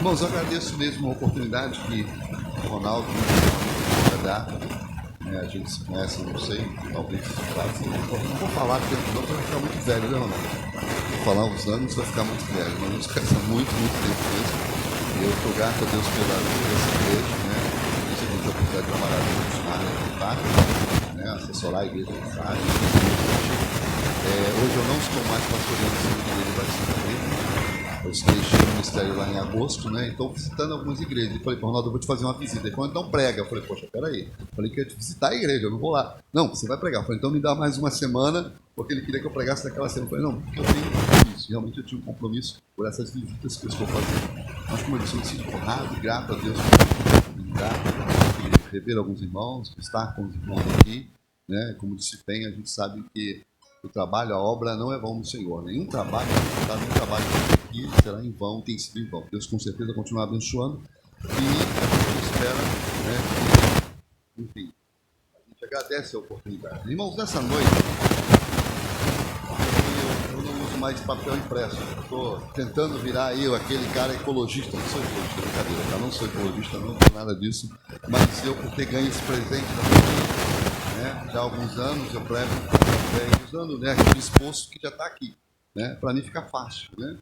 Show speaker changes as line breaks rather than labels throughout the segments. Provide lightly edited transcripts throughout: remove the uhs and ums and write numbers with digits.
Irmãos, eu agradeço mesmo a oportunidade que o Ronaldo vai dar. A gente se conhece, não sei, talvez não vou falar tempo não, porque vai ficar muito velho, né, Ronaldo? Vou falar uns anos, vai ficar muito velho, mas a gente se conhece há muito tempo mesmo. E eu estou grato a Deus pela igreja, né? A gente tem a oportunidade de trabalhar juntos na área de parte, né? Assessorar a igreja de parte. Hoje eu não estou mais pastoreando a igreja Batista Grande. Eu deixei o ministério lá em agosto, né? Então, visitando algumas igrejas. Eu falei, Ronaldo, eu vou te fazer uma visita. Ele falou, então prega. Eu falei, poxa, peraí. Eu falei que ia te visitar a igreja, eu não vou lá. Não, você vai pregar. Eu falei, então me dá mais uma semana, porque ele queria que eu pregasse naquela semana. Eu falei, não, porque eu tenho um compromisso. Realmente eu tinha um compromisso por essas visitas que eu estou fazendo. Mas, como eu disse, eu me sinto honrado e grato a Deus por essa oportunidade de rever alguns irmãos, de estar com os irmãos aqui, né? Como disse bem, a gente sabe que o trabalho, a obra não é vão no Senhor. Nenhum trabalho, nenhum trabalho aqui será em vão, tem sido em vão. Deus com certeza continua abençoando e a gente espera, né, que, enfim, a gente agradece a oportunidade. Irmãos, nessa noite, eu não uso mais papel impresso. Estou tentando virar aí aquele cara ecologista. Não sou ecologista, brincadeira, tá? Não sou ecologista, não sou nada disso. Mas eu, por ter ganho esse presente da família, já há alguns anos, eu prego usando, né, aquele esforço que já está aqui, né? Para mim fica fácil, né?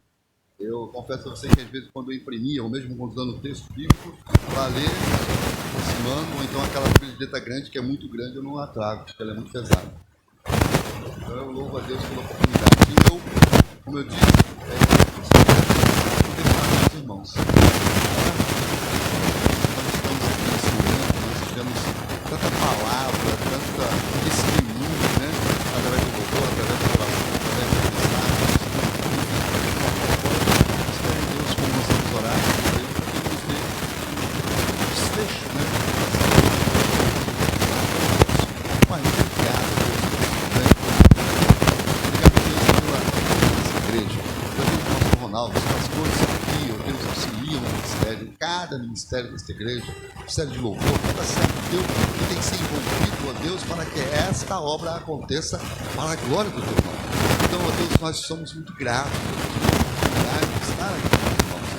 Eu confesso a você que às vezes quando eu imprimia, ou mesmo quando usando o texto bíblico, para ler, aproximando, ou então aquela letra grande que é muito grande, eu não a trago, porque ela é muito pesada. Então eu louvo a Deus pela oportunidade. E eu, como eu disse, poder falar com os irmãos. Nós estamos aqui nesse momento, nós tivemos tanta palavra, tanta testemunho, né? Através do louvor, através da oração, através da mensagem. Espero em Deus como nós vamos orar, para Ele nos dê um desfecho, né? Mas obrigado, Deus. Obrigado, Deus, pela igreja. Pelo nosso Ronaldo, os pastores aqui, ó Deus, auxiliam o ministério, em cada ministério desta igreja, ministério de louvor, cada servo teu que tem que ser envolvido, ó Deus, para que esta obra aconteça para a glória do teu nome. Então, ó Deus, nós somos muito gratos pela oportunidade de estar aqui, irmãos.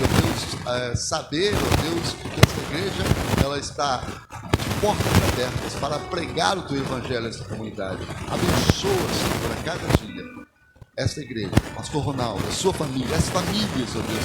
Ó Deus, saber, ó Deus, que esta igreja, ela está de portas abertas para pregar o teu evangelho nessa comunidade. Abençoa, Senhor, a cada dia esta igreja, pastor Ronaldo, a sua família, as famílias, ó Deus,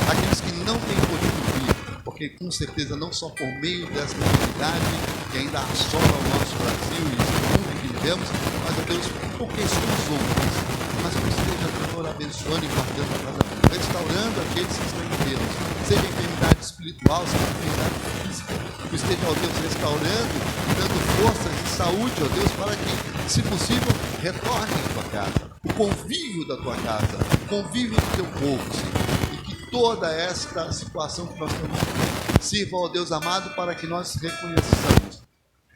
aqueles que não têm podido vir, porque com certeza não só por meio dessa comunidade que ainda assola o nosso Brasil e esse mundo que vivemos, mas, ó Deus, por questões outras, mas que esteja, Senhor, abençoando e guardando a casa dele, restaurando aqueles que estão enfermos, seja enfermidade espiritual, seja enfermidade física, que esteja, ó Deus, restaurando, dando forças de saúde, ó Deus, para que, se possível, retorne à tua casa, o convívio da tua casa, o convívio do teu povo, Senhor, e que toda esta situação que nós estamos vivendo sirva, ó Deus amado, para que nós reconheçamos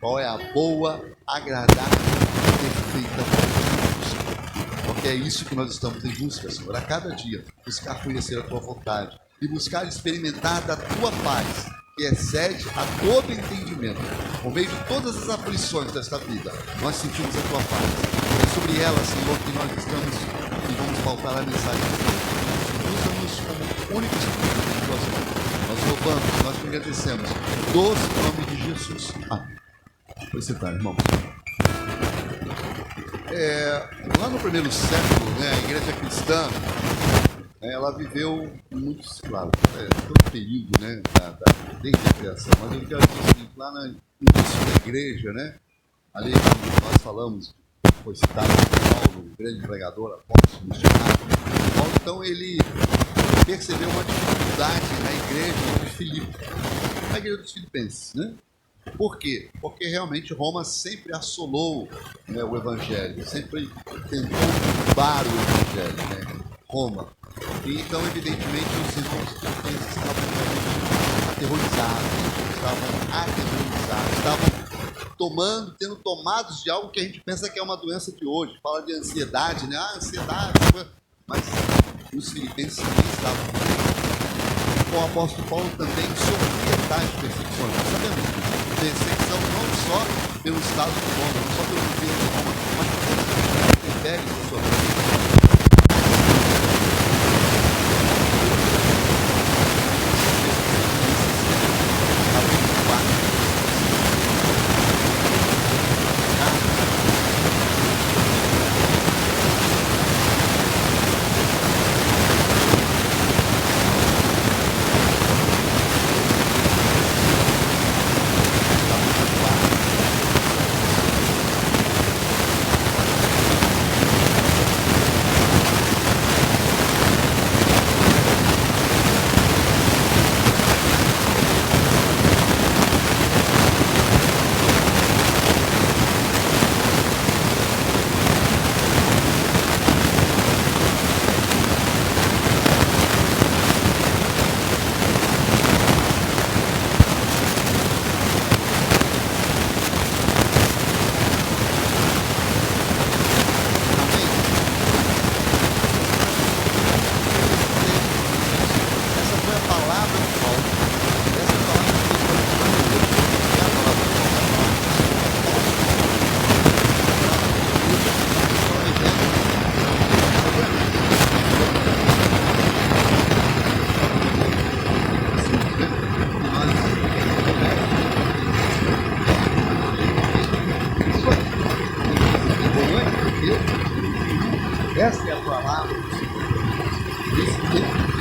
qual é a boa, agradável e perfeita vontade, porque é isso que nós estamos em busca, Senhor, a cada dia, buscar conhecer a tua vontade e buscar experimentar da tua paz, que excede a todo entendimento. Por meio de todas as aflições desta vida, nós sentimos a tua paz. É sobre ela, Senhor, que nós estamos e vamos faltar a mensagem de Deus. Usa-nos como únicos instrumentos de tuas mãos. Nós louvamos, nós te agradecemos. Doce nome de Jesus. Amém. Pois você tá, irmão. Lá no primeiro século, né, a igreja cristã, ela viveu muito, claro, todo período, né, desde a criação, mas eu quero dizer o seguinte, lá no início da igreja, né, ali nós falamos, foi citado Paulo, um grande pregador, apóstolo, missionário. Paulo, então, ele percebeu uma dificuldade na igreja de Filipe, na igreja dos filipenses, né? Por quê? Porque realmente Roma sempre assolou, né, o evangelho, sempre tentou derrubar o evangelho, né? Roma. E então, evidentemente, os irmãos estavam aterrorizados, estavam tendo tomados de algo que a gente pensa que é uma doença de hoje. Fala de ansiedade, né? Ansiedade, mas os filipenses também estavam. O apóstolo Paulo também sofria tais perseguições. Nós sabemos disso. Perseguição não só pelo Estado de Roma, não só pelo governo de Roma, mas por todos os impérios da sua vida. Essa é a palavra do Senhor. Esse tempo.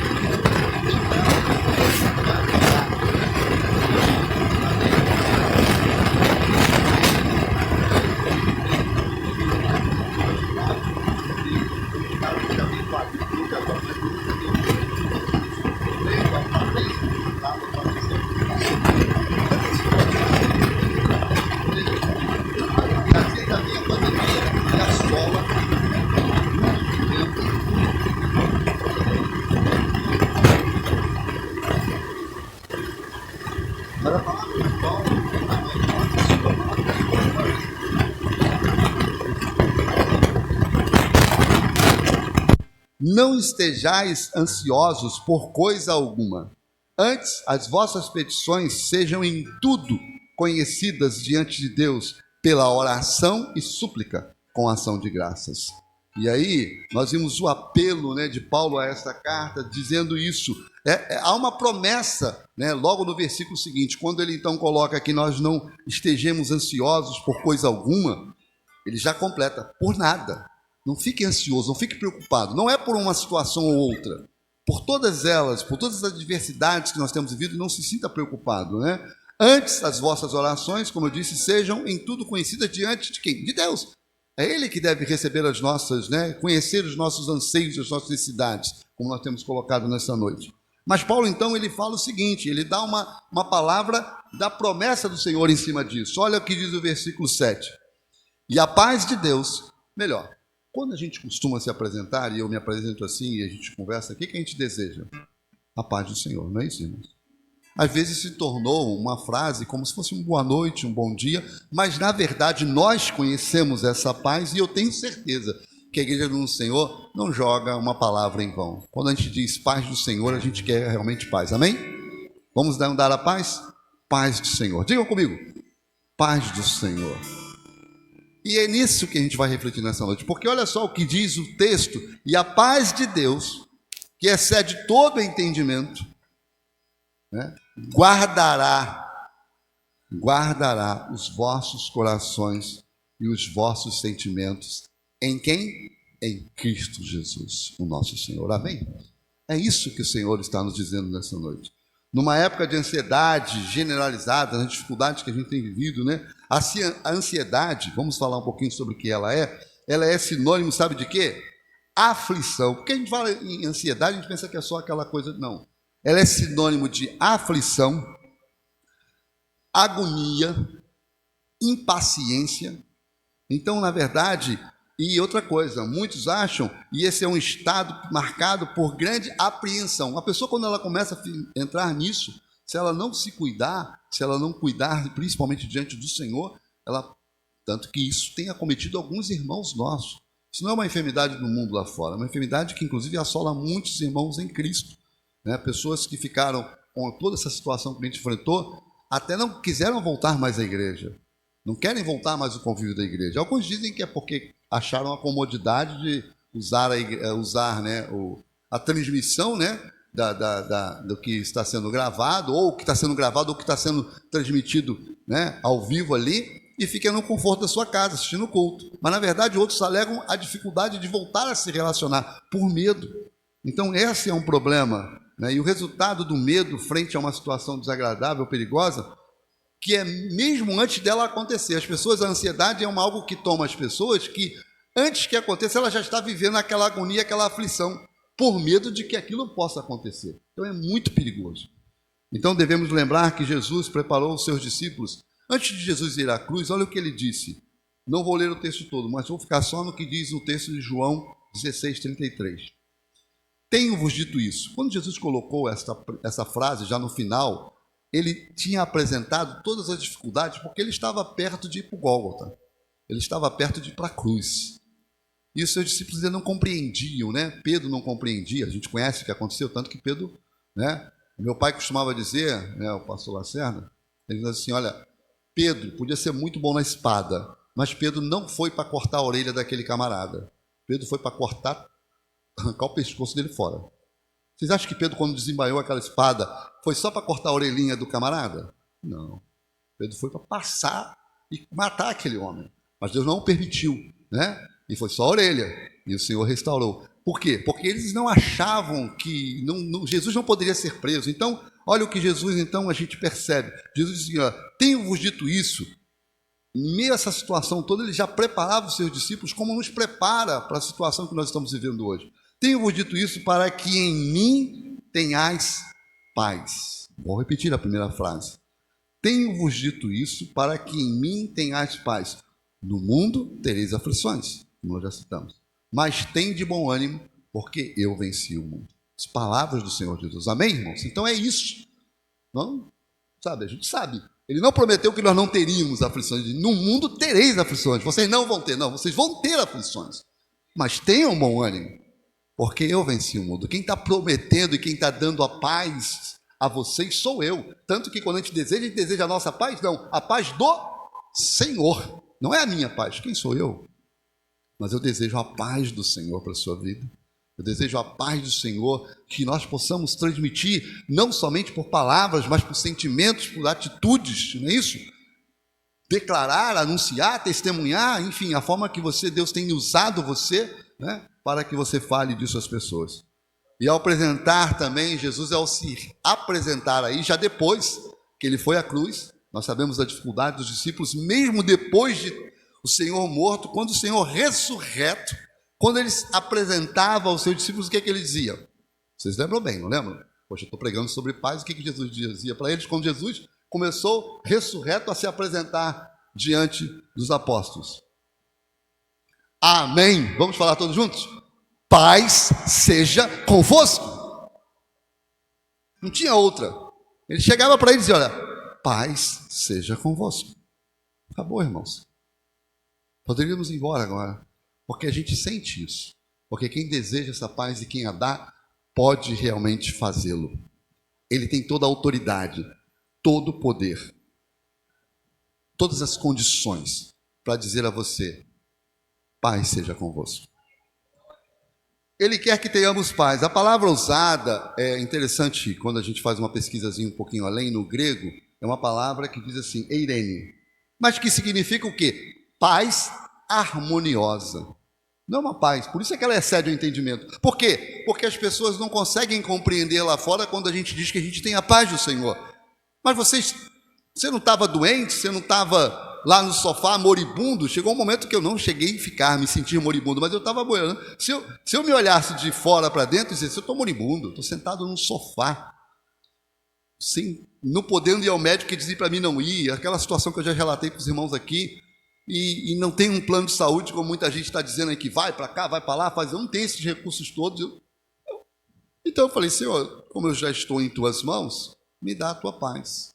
Não estejais ansiosos por coisa alguma. Antes, as vossas petições sejam em tudo conhecidas diante de Deus pela oração e súplica com ação de graças. E aí, nós vimos o apelo, de Paulo a esta carta, dizendo isso. Há uma promessa, logo no versículo seguinte, quando ele então coloca que nós não estejamos ansiosos por coisa alguma, ele já completa, por nada. Não fique ansioso, não fique preocupado. Não é por uma situação ou outra. Por todas elas, por todas as adversidades que nós temos vivido, não se sinta preocupado, Antes, as vossas orações, como eu disse, sejam em tudo conhecidas diante de quem? De Deus. É Ele que deve receber as nossas, conhecer os nossos anseios, as nossas necessidades, como nós temos colocado nessa noite. Mas Paulo, então, ele fala o seguinte, ele dá uma palavra da promessa do Senhor em cima disso. Olha o que diz o versículo 7. E a paz de Deus, melhor, quando a gente costuma se apresentar, e eu me apresento assim, e a gente conversa, o que a gente deseja? A paz do Senhor, não é isso, irmãos? Às vezes se tornou uma frase como se fosse um boa noite, um bom dia, mas na verdade nós conhecemos essa paz e eu tenho certeza que a igreja do Senhor não joga uma palavra em vão. Quando a gente diz paz do Senhor, a gente quer realmente paz, amém? Vamos dar a paz? Paz do Senhor. Digam comigo, paz do Senhor. E é nisso que a gente vai refletir nessa noite, porque olha só o que diz o texto, e a paz de Deus, que excede todo entendimento, guardará os vossos corações e os vossos sentimentos em quem? Em Cristo Jesus, o nosso Senhor. Amém? É isso que o Senhor está nos dizendo nessa noite. Numa época de ansiedade generalizada, nas dificuldades que a gente tem vivido, a ansiedade, vamos falar um pouquinho sobre o que ela é sinônimo, sabe de quê? Aflição. Porque a gente fala em ansiedade, a gente pensa que é só aquela coisa, não. Ela é sinônimo de aflição, agonia, impaciência. Então, na verdade, e outra coisa, muitos acham, e esse é um estado marcado por grande apreensão. Uma pessoa, quando ela começa a entrar nisso, se ela não se cuidar, se ela não cuidar, principalmente diante do Senhor, tanto que isso tem acometido alguns irmãos nossos. Isso não é uma enfermidade do mundo lá fora, é uma enfermidade que inclusive assola muitos irmãos em Cristo. Pessoas que ficaram com toda essa situação que a gente enfrentou, até não quiseram voltar mais à igreja, não querem voltar mais ao convívio da igreja. Alguns dizem que é porque acharam a comodidade de usar a transmissão do que está sendo gravado, ou o que está sendo gravado, ou o que está sendo transmitido ao vivo ali, e fiquem no conforto da sua casa, assistindo o culto. Mas, na verdade, outros alegam a dificuldade de voltar a se relacionar por medo. Então, esse é um problema. E o resultado do medo frente a uma situação desagradável, perigosa, que é mesmo antes dela acontecer. A ansiedade é algo que toma as pessoas que, antes que aconteça, ela já está vivendo aquela agonia, aquela aflição, por medo de que aquilo possa acontecer. Então é muito perigoso. Então devemos lembrar que Jesus preparou os seus discípulos. Antes de Jesus ir à cruz, olha o que ele disse. Não vou ler o texto todo, mas vou ficar só no que diz o texto de João 16:33. Tenho-vos dito isso. Quando Jesus colocou essa frase, já no final, ele tinha apresentado todas as dificuldades, porque ele estava perto de ir para o Gólgota. Ele estava perto de ir para a cruz. E os seus discípulos ainda não compreendiam, Pedro não compreendia. A gente conhece o que aconteceu, tanto que Pedro, meu pai costumava dizer, o pastor Lacerda, ele diz assim, olha, Pedro podia ser muito bom na espada, mas Pedro não foi para cortar a orelha daquele camarada. Pedro foi para arrancar o pescoço dele fora. Vocês acham que Pedro, quando desembaiou aquela espada, foi só para cortar a orelhinha do camarada? Não. Pedro foi para passar e matar aquele homem. Mas Deus não o permitiu, E foi só a orelha. E o Senhor restaurou. Por quê? Porque eles não achavam que Jesus não poderia ser preso. Então, olha o que Jesus, então, a gente percebe. Jesus dizia, tenho-vos dito isso. Em meio a essa situação toda, ele já preparava os seus discípulos como nos prepara para a situação que nós estamos vivendo hoje. Tenho-vos dito isso para que em mim tenhais paz. Vou repetir a primeira frase. Tenho-vos dito isso para que em mim tenhais paz. No mundo tereis aflições, como nós já citamos. Mas tem de bom ânimo, porque eu venci o mundo. As palavras do Senhor Jesus. Amém, irmãos? Então é isso. Não? Sabe, a gente sabe. Ele não prometeu que nós não teríamos aflições. No mundo tereis aflições. Vocês não vão ter, não. Vocês vão ter aflições. Mas tenham bom ânimo, porque eu venci o mundo. Quem está prometendo e quem está dando a paz a vocês sou eu. Tanto que quando a gente deseja a nossa paz? Não, a paz do Senhor. Não é a minha paz. Quem sou eu? Mas eu desejo a paz do Senhor para a sua vida. Eu desejo a paz do Senhor, que nós possamos transmitir, não somente por palavras, mas por sentimentos, por atitudes, não é isso? Declarar, anunciar, testemunhar, enfim, a forma que Deus tem usado você, né, para que você fale disso às pessoas. E ao apresentar também, Jesus, ao se apresentar aí, já depois que ele foi à cruz, nós sabemos a dificuldade dos discípulos, mesmo depois de o Senhor morto, quando o Senhor ressurreto, quando ele apresentava aos seus discípulos, o que ele dizia? Vocês lembram bem, não lembram? Poxa, eu estou pregando sobre paz, o que Jesus dizia para eles quando Jesus começou ressurreto a se apresentar diante dos apóstolos? Amém. Vamos falar todos juntos? Paz seja convosco. Não tinha outra. Ele chegava para eles e dizia, olha, paz seja convosco. Acabou, irmãos. Poderíamos ir embora agora. Porque a gente sente isso. Porque quem deseja essa paz e quem a dá, pode realmente fazê-lo. Ele tem toda a autoridade, todo o poder, todas as condições para dizer a você, paz seja convosco. Ele quer que tenhamos paz. A palavra usada é interessante, quando a gente faz uma pesquisazinha um pouquinho além, no grego, é uma palavra que diz assim, eirene. Mas que significa o quê? Paz harmoniosa. Não é uma paz, por isso é que ela excede o entendimento. Por quê? Porque as pessoas não conseguem compreender lá fora quando a gente diz que a gente tem a paz do Senhor. Mas você não estava doente, você não estava lá no sofá moribundo. Chegou um momento que eu não cheguei a me sentir moribundo, mas eu estava boiando. Se eu me olhasse de fora para dentro e dissesse, eu estou moribundo, estou sentado num sofá, não podendo ir ao médico e dizer para mim não ir, aquela situação que eu já relatei para os irmãos aqui, e não tem um plano de saúde, como muita gente está dizendo aí, que vai para cá, vai para lá, eu não tenho esses recursos todos. Então eu falei, Senhor, como eu já estou em tuas mãos, me dá a tua paz.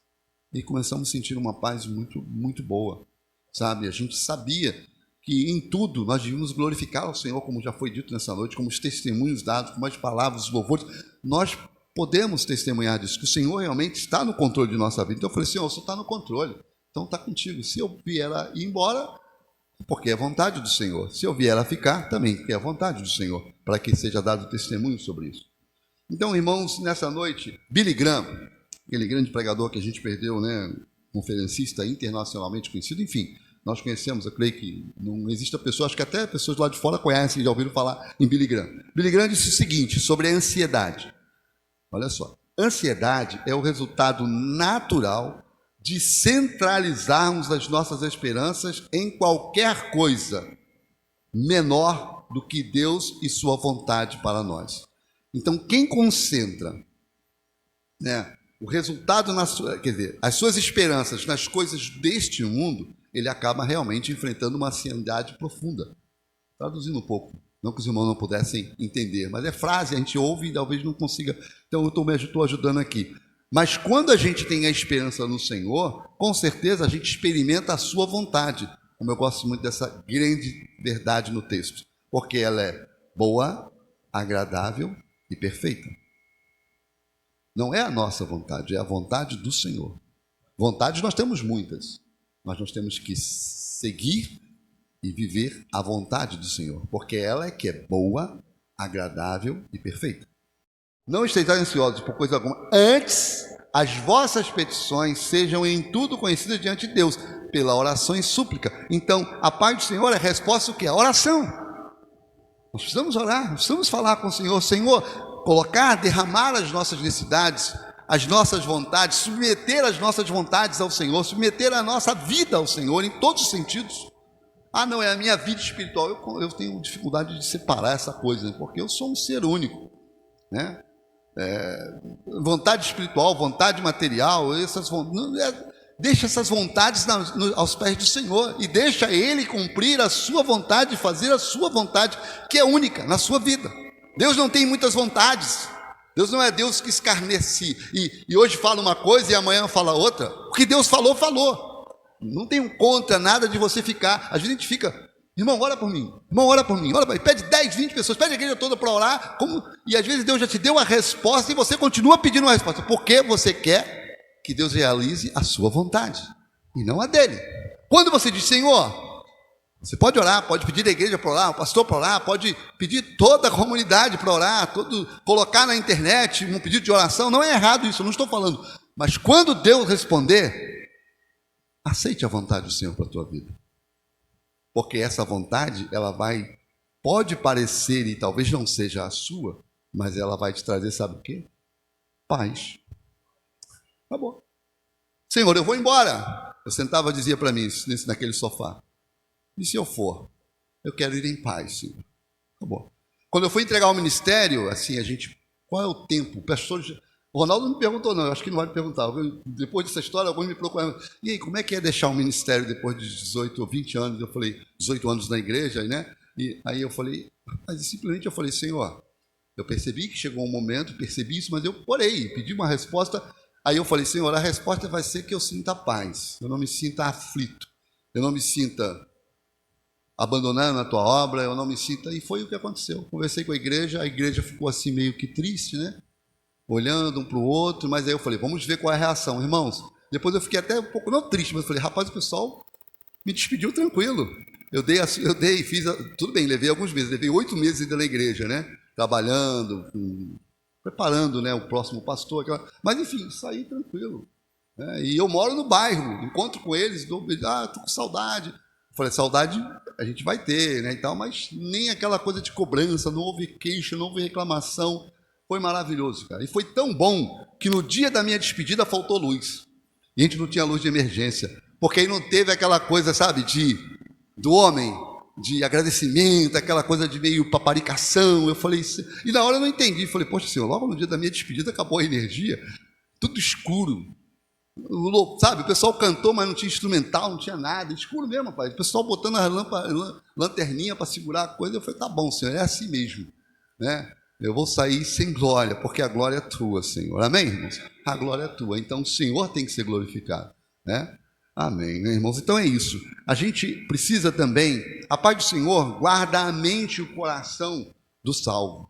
E começamos a sentir uma paz muito, muito boa, sabe? A gente sabia que em tudo nós devíamos glorificar o Senhor, como já foi dito nessa noite, como os testemunhos dados, como as palavras, os louvores, nós podemos testemunhar disso, que o Senhor realmente está no controle de nossa vida. Então eu falei, Senhor, o Senhor está no controle. Então está contigo. Se eu vier a ir embora, porque é vontade do Senhor. Se eu vier a ficar, também, porque é vontade do Senhor, para que seja dado testemunho sobre isso. Então, irmãos, nessa noite, Billy Graham, aquele grande pregador que a gente perdeu, né, conferencista internacionalmente conhecido, enfim, nós conhecemos, eu creio que não existe pessoa, acho que até pessoas lá de fora conhecem, já ouviram falar em Billy Graham. Billy Graham disse o seguinte sobre a ansiedade. Olha só, ansiedade é o resultado natural de centralizarmos as nossas esperanças em qualquer coisa menor do que Deus e sua vontade para nós. Então, quem concentra, né, o resultado, as suas esperanças nas coisas deste mundo, ele acaba realmente enfrentando uma ansiedade profunda. Traduzindo um pouco, não que os irmãos não pudessem entender, mas é frase, a gente ouve e talvez não consiga. Então, eu estou ajudando aqui. Mas quando a gente tem a esperança no Senhor, com certeza a gente experimenta a sua vontade, como eu gosto muito dessa grande verdade no texto, porque ela é boa, agradável e perfeita. Não é a nossa vontade, é a vontade do Senhor. Vontades nós temos muitas, mas nós temos que seguir e viver a vontade do Senhor, porque ela é que é boa, agradável e perfeita. Não estejais ansiosos por coisa alguma. Antes, as vossas petições sejam em tudo conhecidas diante de Deus, pela oração e súplica. Então, a paz do Senhor é a resposta o quê? A oração. Nós precisamos orar, precisamos falar com o Senhor. Senhor, colocar, derramar as nossas necessidades, as nossas vontades, submeter as nossas vontades ao Senhor, submeter a nossa vida ao Senhor em todos os sentidos. Ah, não, é a minha vida espiritual. Eu tenho dificuldade de separar essa coisa, porque eu sou um ser único, né? Vontade espiritual, vontade material, deixa essas vontades aos pés do Senhor e deixa Ele cumprir a sua vontade, fazer a sua vontade, que é única na sua vida. Deus não tem muitas vontades. Deus não é Deus que escarnece e hoje fala uma coisa e amanhã fala outra. O que Deus falou, falou. Não tem contra nada de você ficar. Às vezes a gente fica, irmão, ora por mim, irmão, ora por mim, ora por mim. Pede 10, 20 pessoas, pede a igreja toda para orar, e às vezes Deus já te deu a resposta e você continua pedindo uma resposta, porque você quer que Deus realize a sua vontade e não a dele. Quando você diz, Senhor, você pode orar, pode pedir a igreja para orar, o pastor para orar, pode pedir toda a comunidade para orar, colocar na internet um pedido de oração, não é errado isso, eu não estou falando, mas quando Deus responder, aceite a vontade do Senhor para a tua vida, porque essa vontade, pode parecer e talvez não seja a sua, mas ela vai te trazer, sabe o quê? Paz. Tá bom. Senhor, eu vou embora. Eu sentava e dizia para mim, naquele sofá, e se eu for? Eu quero ir em paz, Senhor. Tá bom. Quando eu fui entregar o ministério, assim, qual é o tempo? O Ronaldo não me perguntou, não, eu acho que não vai me perguntar. Depois dessa história, alguns me procuraram. E aí, como é que é deixar o ministério depois de 18 ou 20 anos? Eu falei, 18 anos na igreja, né? E aí eu falei, mas simplesmente eu falei, Senhor, eu percebi que chegou um momento, percebi isso, mas eu orei, pedi uma resposta. Aí eu falei, Senhor, a resposta vai ser que eu sinta paz, eu não me sinta aflito, eu não me sinta abandonando a tua obra, eu não me sinta... E foi o que aconteceu. Conversei com a igreja ficou assim meio que triste, né? Olhando um para o outro, mas aí eu falei, vamos ver qual é a reação. Irmãos, depois eu fiquei até um pouco, não triste, mas eu falei, rapaz, o pessoal me despediu tranquilo. Eu dei, fiz, tudo bem, levei alguns meses, levei 8 meses ainda na igreja, né? Trabalhando, preparando, né, o próximo pastor, mas enfim, saí tranquilo. Né? E eu moro no bairro, encontro com eles, estou com saudade. Falei, saudade a gente vai ter, né, e tal, mas nem aquela coisa de cobrança, não houve queixa, não houve reclamação. Foi maravilhoso, cara. E foi tão bom que no dia da minha despedida faltou luz. E a gente não tinha luz de emergência, porque aí não teve aquela coisa, sabe, do homem, de agradecimento, aquela coisa de meio paparicação. Eu falei, e na hora eu não entendi. Falei, poxa, Senhor, logo no dia da minha despedida acabou a energia, tudo escuro. Sabe, o pessoal cantou, mas não tinha instrumental, não tinha nada, escuro mesmo, rapaz. O pessoal botando a lanterninha para segurar a coisa. Eu falei, tá bom, Senhor, é assim mesmo, né? Eu vou sair sem glória, porque a glória é tua, Senhor. Amém, irmãos? A glória é tua, então o Senhor tem que ser glorificado, né? Amém, né, irmãos? Então é isso. A gente precisa também, a paz do Senhor guarda a mente e o coração do salvo.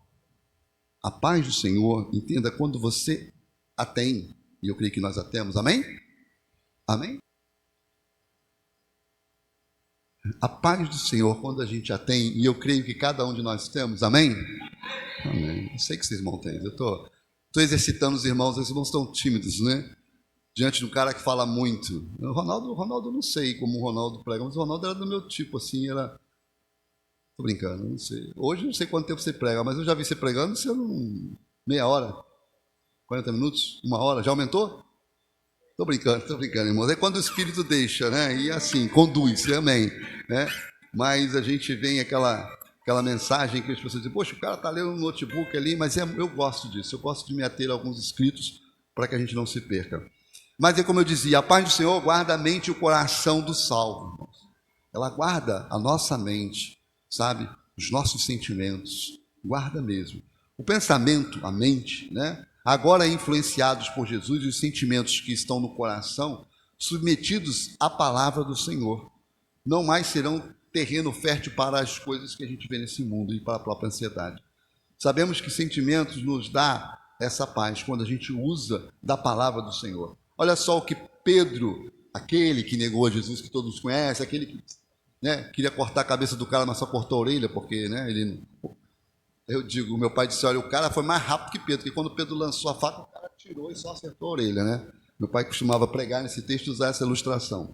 A paz do Senhor, entenda, quando você a tem, e eu creio que nós a temos, amém? Amém? A paz do Senhor, quando a gente a tem, e eu creio que cada um de nós temos, amém? Amém. Eu sei que vocês vão ter, eu estou exercitando os irmãos estão tímidos, né? Diante de um cara que fala muito. O Ronaldo não sei como o Ronaldo prega, mas o Ronaldo era do meu tipo, assim, era... Estou brincando, não sei. Hoje não sei quanto tempo você prega, mas eu já vi você pregando, você não... meia hora, 40 minutos, 1 hora, já aumentou? Estou brincando, irmãos. É quando o Espírito deixa, né? E assim, conduz, amém. Né? Mas a gente vem aquela mensagem que as pessoas dizem, poxa, o cara está lendo no notebook ali, mas eu gosto disso, eu gosto de me ater a alguns escritos para que a gente não se perca. Mas é como eu dizia, a paz do Senhor guarda a mente e o coração do salvo, irmãos. Ela guarda a nossa mente, sabe? Os nossos sentimentos, guarda mesmo. O pensamento, a mente, né? Agora influenciados por Jesus e os sentimentos que estão no coração, submetidos à palavra do Senhor, não mais serão terreno fértil para as coisas que a gente vê nesse mundo e para a própria ansiedade. Sabemos que sentimentos nos dá essa paz quando a gente usa da palavra do Senhor. Olha só o que Pedro, aquele que negou a Jesus, que todos conhecem, aquele que, né, queria cortar a cabeça do cara, mas só cortou a orelha, porque, né, eu digo, meu pai disse, olha, o cara foi mais rápido que Pedro, porque quando Pedro lançou a faca, o cara tirou e só acertou a orelha, né? Meu pai costumava pregar nesse texto e usar essa ilustração.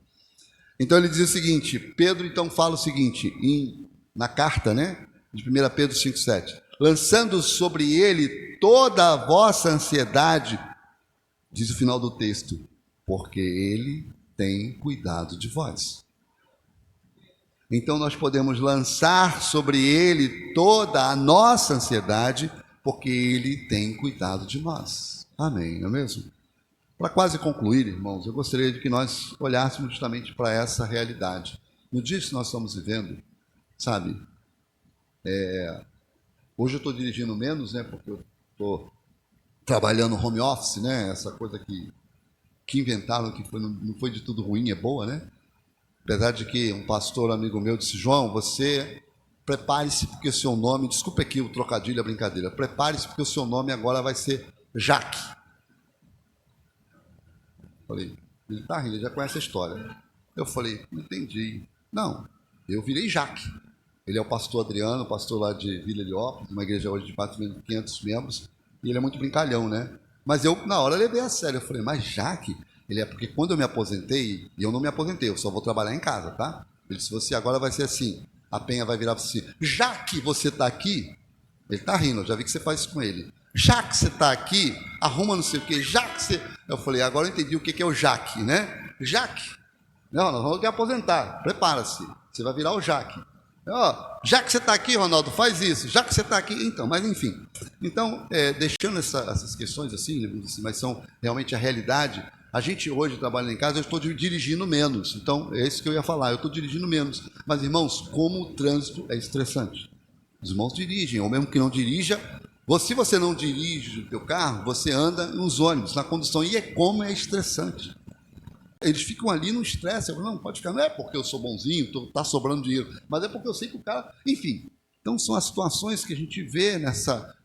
Então ele diz o seguinte, Pedro então fala o seguinte, na carta, né? De 1 Pedro 5,7. Lançando sobre ele toda a vossa ansiedade, diz o final do texto, porque ele tem cuidado de vós. Então nós podemos lançar sobre ele toda a nossa ansiedade, porque ele tem cuidado de nós. Amém, não é mesmo? Para quase concluir, irmãos, eu gostaria de que nós olhássemos justamente para essa realidade. No dia que nós estamos vivendo, sabe, hoje eu estou dirigindo menos, né, porque eu estou trabalhando home office, né, essa coisa que inventaram, que não foi de tudo ruim, é boa, né? Apesar de que um pastor amigo meu disse, João, você prepare-se porque o seu nome, desculpe aqui o trocadilho, a brincadeira, prepare-se porque o seu nome agora vai ser Jaque. Falei, ele está rindo, ele já conhece a história. Eu falei, não entendi. Não, eu virei Jaque. Ele é o pastor Adriano, pastor lá de Vila Heliópolis, uma igreja hoje de 4.500 membros, e ele é muito brincalhão, né? Mas eu, na hora, levei a sério. Eu falei, mas Jaque? Ele é porque quando eu me aposentei, e eu não me aposentei, eu só vou trabalhar em casa, tá? Ele disse, você agora vai ser assim, a Penha vai virar para você, já que você está aqui, ele está rindo, eu já vi que você faz isso com ele, já que você está aqui, arruma não sei o quê, já que você... Eu falei, agora eu entendi o que é o Jaque, né? Jaque. Não, nós vamos te aposentar, prepara-se, você vai virar o Jaque. Já que você está aqui, Ronaldo, faz isso. Já que você está aqui, então, mas enfim. Então, deixando essas questões assim, mas são realmente a realidade. A gente hoje trabalha em casa, eu estou dirigindo menos. Então, é isso que eu ia falar, eu estou dirigindo menos. Mas, irmãos, como o trânsito é estressante. Os irmãos dirigem, ou mesmo que não dirija, se você não dirige o teu carro, você anda nos ônibus, na condução, e como é estressante. Eles ficam ali no estresse. Eu falo, não, pode ficar, não é porque eu sou bonzinho, está sobrando dinheiro, mas é porque eu sei que o cara... Enfim, então são as situações que a gente vê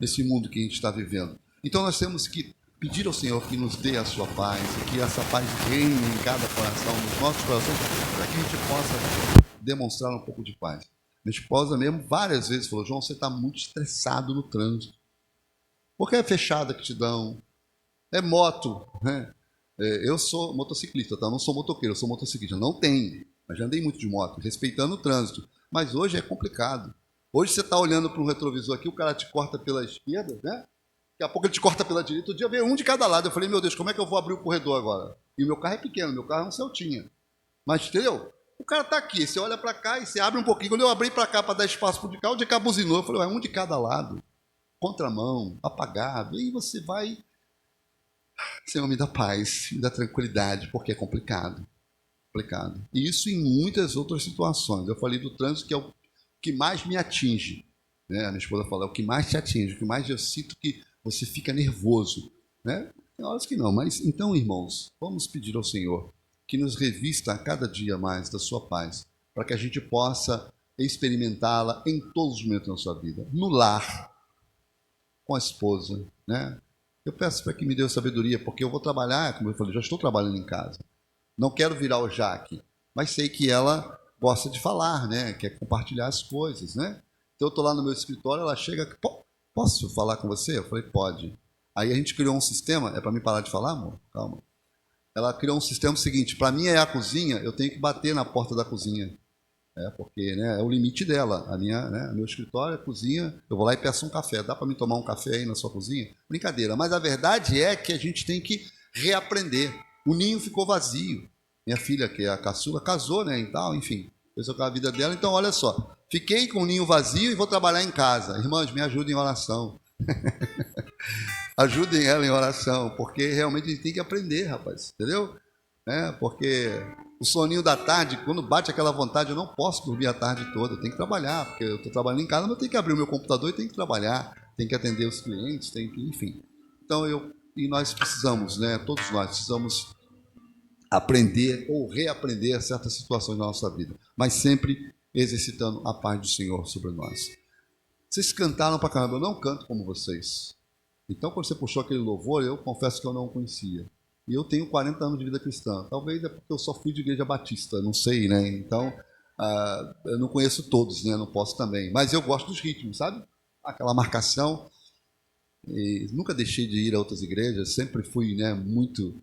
nesse mundo que a gente está vivendo. Então nós temos que pedir ao Senhor que nos dê a sua paz, e que essa paz reine em cada coração, nos nossos corações, para que a gente possa demonstrar um pouco de paz. Minha esposa mesmo várias vezes falou, João, você está muito estressado no trânsito. Porque é fechada que te dão, é moto, né? Eu sou motociclista, tá? Eu não sou motoqueiro, eu sou motociclista. Não tenho, mas já andei muito de moto, respeitando o trânsito. Mas hoje é complicado. Hoje você está olhando para um retrovisor aqui, o cara te corta pela esquerda, né? Daqui a pouco ele te corta pela direita. Outro dia veio um de cada lado. Eu falei, meu Deus, como é que eu vou abrir o corredor agora? E o meu carro é pequeno, meu carro é um Celtinha. Mas, entendeu? O cara está aqui, você olha para cá e você abre um pouquinho. Quando eu abri para cá para dar espaço para o de cá, o de cá buzinou. Eu falei, um de cada lado, contramão, apagado. E aí você vai... Senhor, me dá paz, me dá tranquilidade, porque é complicado. Complicado. E isso em muitas outras situações. Eu falei do trânsito, que é o que mais me atinge. Né? A minha esposa fala, é o que mais te atinge, o que mais eu sinto que você fica nervoso. Né? Tem horas que não, mas então, irmãos, vamos pedir ao Senhor que nos revista a cada dia mais da sua paz, para que a gente possa experimentá-la em todos os momentos da sua vida. No lar, com a esposa, né? Eu peço para que me dê sabedoria, porque eu vou trabalhar, como eu falei, já estou trabalhando em casa. Não quero virar o Jaque, mas sei que ela gosta de falar, né? Quer compartilhar as coisas, né? Então eu estou lá no meu escritório, ela chega, posso falar com você? Eu falei, pode. Aí a gente criou um sistema, é para mim parar de falar, amor? Calma. Ela criou um sistema seguinte, para mim é a cozinha, eu tenho que bater na porta da cozinha. Porque né, é o limite dela. Meu escritório, a cozinha, eu vou lá e peço um café. Dá para mim tomar um café aí na sua cozinha? Brincadeira. Mas a verdade é que a gente tem que reaprender. O ninho ficou vazio. Minha filha, que é a caçula, casou, né, e tal, enfim. Fez a vida dela. Então, olha só. Fiquei com o ninho vazio e vou trabalhar em casa. Irmãs, me ajudem em oração. Ajudem ela em oração, porque realmente a gente tem que aprender, rapaz. Entendeu? Porque... O soninho da tarde, quando bate aquela vontade, eu não posso dormir a tarde toda, eu tenho que trabalhar, porque eu estou trabalhando em casa, mas eu tenho que abrir o meu computador e tenho que trabalhar, tenho que atender os clientes, enfim. Então, nós precisamos, né, todos nós precisamos aprender ou reaprender certas situações da nossa vida, mas sempre exercitando a paz do Senhor sobre nós. Vocês cantaram pra caramba, eu não canto como vocês. Então, quando você puxou aquele louvor, eu confesso que eu não o conhecia. E eu tenho 40 anos de vida cristã. Talvez é porque eu só fui de igreja batista, não sei, né? Então, eu não conheço todos, né? Não posso também. Mas eu gosto dos ritmos, sabe? Aquela marcação. E nunca deixei de ir a outras igrejas, sempre fui, né, muito...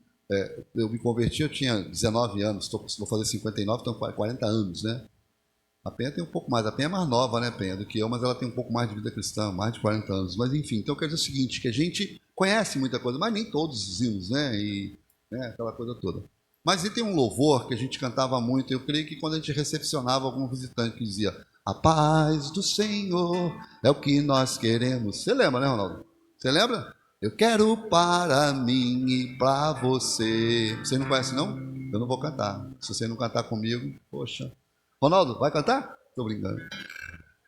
eu me converti, eu tinha 19 anos, vou fazer 59, então 40 anos, né? A Penha tem um pouco mais. A Penha é mais nova, né, Penha, do que eu, mas ela tem um pouco mais de vida cristã, mais de 40 anos. Mas, enfim, então quer dizer o seguinte, que a gente conhece muita coisa, mas nem todos os hinos, né? E aquela coisa toda. Mas e tem um louvor que a gente cantava muito, eu creio que quando a gente recepcionava algum visitante que dizia: a paz do Senhor é o que nós queremos. Você lembra, né, Ronaldo? Você lembra? Eu quero para mim e para você. Você não conhece, não? Eu não vou cantar. Se você não cantar comigo, poxa. Ronaldo, vai cantar? Estou brincando.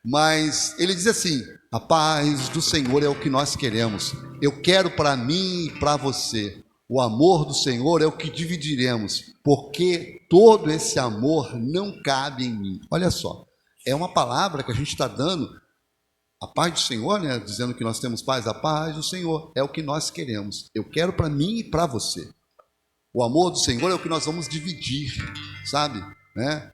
Mas ele diz assim: a paz do Senhor é o que nós queremos. Eu quero para mim e para você. O amor do Senhor é o que dividiremos, porque todo esse amor não cabe em mim. Olha só, é uma palavra que a gente está dando, a paz do Senhor, né? Dizendo que nós temos paz. A paz do Senhor é o que nós queremos. Eu quero para mim e para você. O amor do Senhor é o que nós vamos dividir, sabe?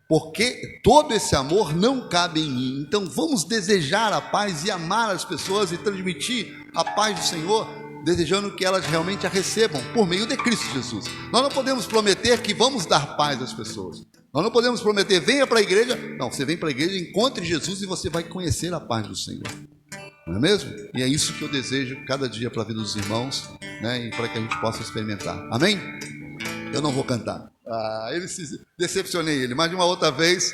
Porque todo esse amor não cabe em mim. Então vamos desejar a paz e amar as pessoas e transmitir a paz do Senhor, desejando que elas realmente a recebam por meio de Cristo Jesus. Nós não podemos prometer que vamos dar paz às pessoas. Nós não podemos prometer: venha para a igreja. Não, você vem para a igreja, encontre Jesus e você vai conhecer a paz do Senhor. Não é mesmo? E é isso que eu desejo cada dia para a vida dos irmãos, e para que a gente possa experimentar. Amém? Eu não vou cantar. Decepcionei ele, mas de uma outra vez,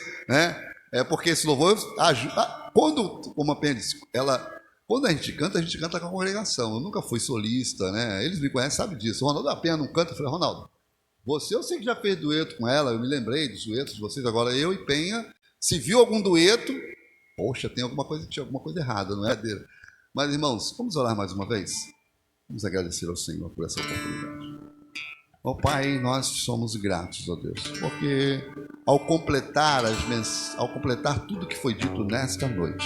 porque esse louvor ajuda. Como a Penha disse, quando a gente canta com a congregação. Eu nunca fui solista, Eles me conhecem, sabem disso. O Ronaldo da Penha não canta. Eu falei: Ronaldo, você, eu sei que já fez dueto com ela, eu me lembrei dos duetos de vocês. Agora eu e Penha, se viu algum dueto, poxa, tinha alguma coisa errada, não é dele? Mas, irmãos, vamos orar mais uma vez? Vamos agradecer ao Senhor por essa oportunidade. Ó Pai, nós somos gratos, ó Deus, porque ao completar tudo que foi dito nesta noite,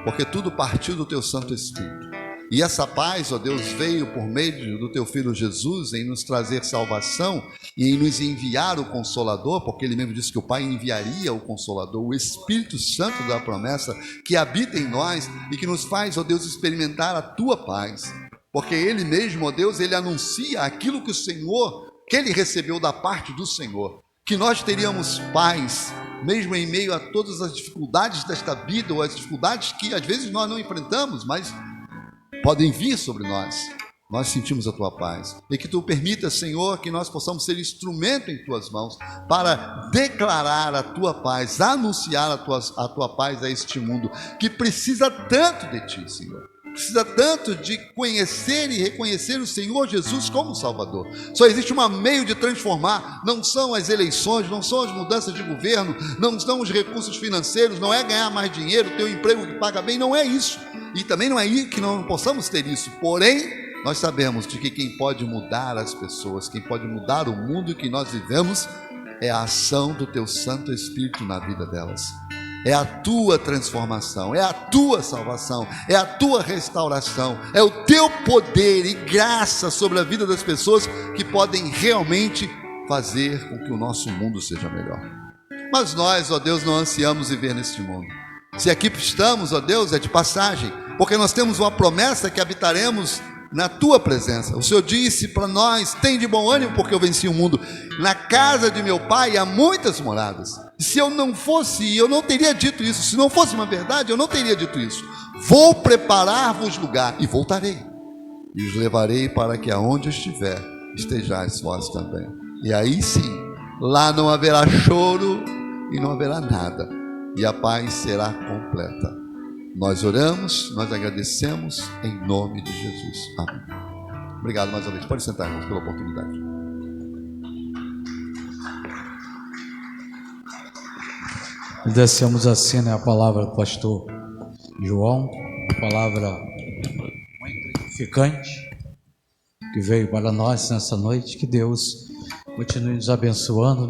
porque tudo partiu do Teu Santo Espírito, e essa paz, ó Deus, veio por meio do Teu Filho Jesus em nos trazer salvação e em nos enviar o Consolador, porque Ele mesmo disse que o Pai enviaria o Consolador, o Espírito Santo da promessa, que habita em nós e que nos faz, ó Deus, experimentar a Tua paz, porque Ele mesmo, ó Deus, Ele anuncia aquilo que que Ele recebeu da parte do Senhor, que nós teríamos paz, mesmo em meio a todas as dificuldades desta vida, ou as dificuldades que às vezes nós não enfrentamos, mas podem vir sobre nós. Nós sentimos a Tua paz, e que Tu permita, Senhor, que nós possamos ser instrumento em Tuas mãos, para declarar a Tua paz, anunciar a Tua paz a este mundo, que precisa tanto de Ti, Senhor. Precisa tanto de conhecer e reconhecer o Senhor Jesus como Salvador. Só existe um meio de transformar. Não são as eleições, não são as mudanças de governo, não são os recursos financeiros, não é ganhar mais dinheiro, ter um emprego que paga bem, não é isso. E também não é aí que não possamos ter isso. Porém, nós sabemos de que quem pode mudar as pessoas, quem pode mudar o mundo que nós vivemos, é a ação do Teu Santo Espírito na vida delas. É a Tua transformação, é a Tua salvação, é a Tua restauração, é o Teu poder e graça sobre a vida das pessoas que podem realmente fazer com que o nosso mundo seja melhor. Mas nós, ó Deus, não ansiamos viver neste mundo. Se aqui estamos, ó Deus, é de passagem, porque nós temos uma promessa que habitaremos na Tua presença. O Senhor disse para nós: tem de bom ânimo, porque eu venci o mundo. Na casa de meu Pai há muitas moradas. Se eu não fosse, eu não teria dito isso. Se não fosse uma verdade, eu não teria dito isso. Vou preparar-vos lugar e voltarei, e os levarei para que aonde eu estiver, estejais vós também. E aí sim, lá não haverá choro e não haverá nada, e a paz será completa. Nós oramos, nós agradecemos em nome de Jesus. Amém. Obrigado mais uma vez. Pode sentar, irmãos, pela oportunidade.
Agradecemos assim, a palavra do pastor João, a palavra edificante que veio para nós nessa noite. Que Deus continue nos abençoando,